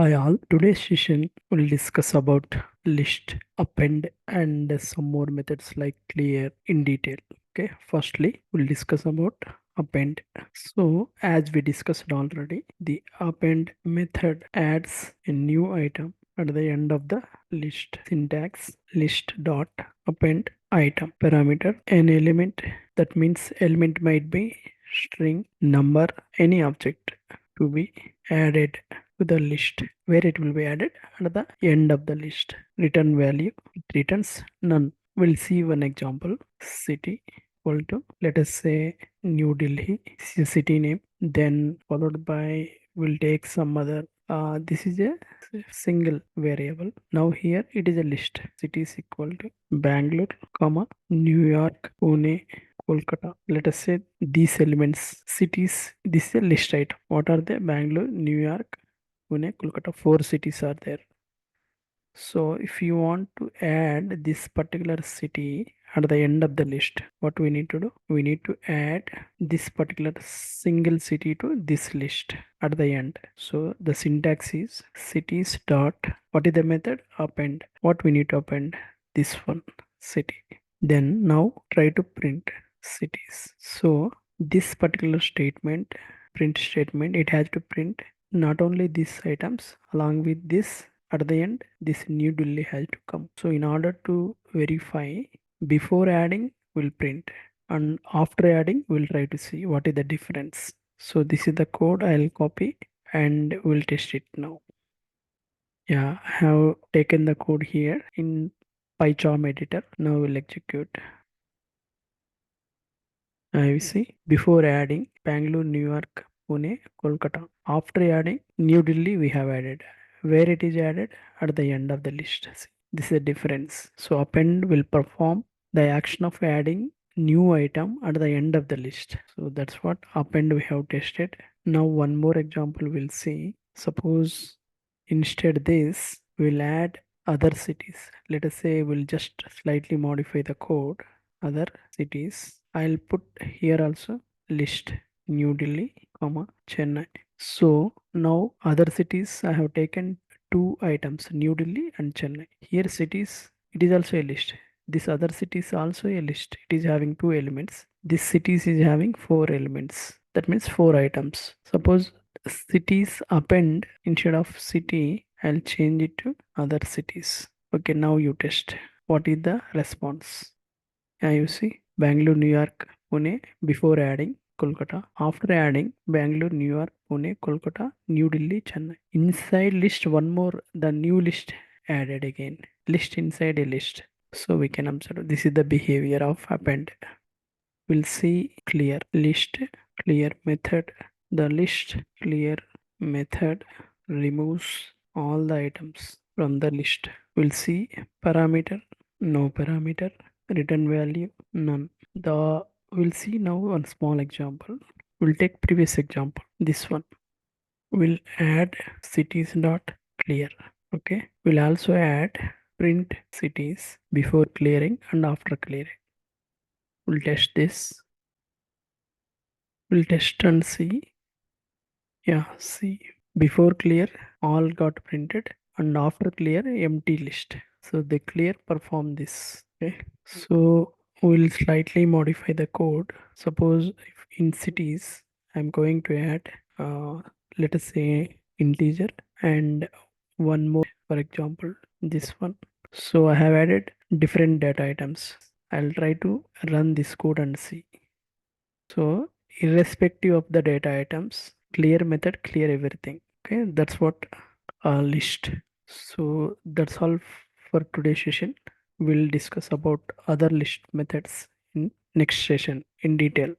Hi all, today's session will discuss about list, append and some more methods like clear in detail. Okay, firstly we'll discuss about append. So as we discussed already, the append method adds a new item at the end of the list. Syntax list dot append item parameter an element, that means element might be string, number, any object to be added to the list, where it will be added at the end of the list. Return value, it returns none. We'll see one example. City equal to, let us say, New Delhi, this is a city name, then followed by, we'll take some other, this is a single variable. Now here it is a list. Cities equal to Bangalore, comma, New York, Pune, Kolkata. Let us say these elements, cities, this is a list item. What are they? Bangalore, New York, Pune, Kolkata. 4 cities are there. So if you want to add this particular city at the end of the list, what we need to do? We need to add this particular single city to this list at the end. So the syntax is cities dot, what is the method? Append. What we need to append? This one, city. Then now try to print cities. So this particular statement, print statement, it has to print not only these items, along with this at the end this New Delhi has to come. So in order to verify, before adding we'll print, and after adding we'll try to see what is the difference. So this is the code. I'll copy and we'll test it now. Yeah, I have taken the code here in PyCharm editor. Now we'll execute. You see, before adding Bangalore, New York, Pune, Kolkata. After adding New Delhi, we have added. Where it is added? At the end of the list. See, this is the difference. So append will perform the action of adding new item at the end of the list. So that's what append we have tested. Now one more example we'll see. Suppose instead this, we'll add other cities. Let us say we'll just slightly modify the code. Other cities. I'll put here also list New Delhi, comma Chennai. So now other cities I have taken two items, New Delhi and Chennai. Here cities, it is also a list. This other city is also a list. It is having two elements. This cities is having four elements. That means four items. Suppose cities append, instead of city, I'll change it to other cities. Okay, now you test. What is the response? You see Bangalore, New York, Pune before adding Kolkata. After adding Bangalore, New York, Pune, Kolkata, New Delhi, Chennai. Inside list one more, the new list added again. List inside a list. So we can observe this is the behavior of append. We'll see clear list, clear method. The list clear method removes all the items from the list. We'll see parameter, no parameter, return value, none. The we'll see now one small example. We'll take previous example, this one. We'll add cities dot clear. Okay, we'll also add print cities before clearing and after clearing. We'll test this. We'll test and see. Yeah, see, before clear all got printed and after clear empty list. So the clear perform this. Okay, so we'll slightly modify the code. Suppose if in cities I'm going to add let us say integer and one more, for example this one. So I have added different data items. I'll try to run this code and see. So irrespective of the data items, clear method clear everything. Okay, that's what list. So that's all for today's session. We'll discuss about other list methods in next session in detail.